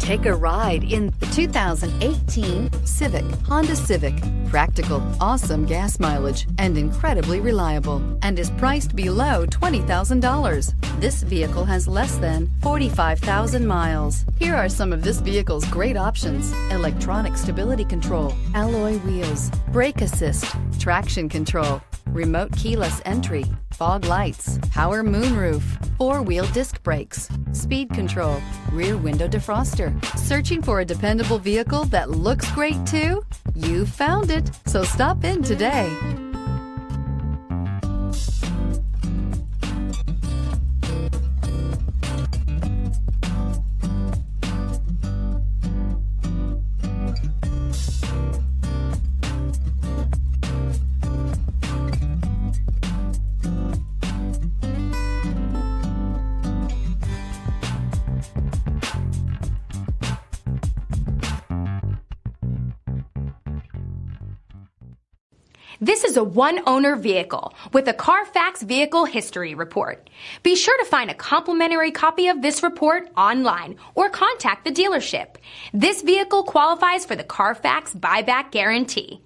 Take a ride in the 2018 Civic, Honda Civic. Practical, awesome gas mileage, and incredibly reliable, and is priced below $20,000. This vehicle has less than 45,000 miles. Here are some of this vehicle's great options: electronic stability control, alloy wheels, brake assist, traction control, remote keyless entry, fog lights, power moonroof, four-wheel disc brakes, speed control, rear window defroster. Searching for a dependable vehicle that looks great too? You found it, so stop in today. This is a one-owner vehicle with a Carfax Vehicle History Report. Be sure to find a complimentary copy of this report online or contact the dealership. This vehicle qualifies for the Carfax Buyback Guarantee.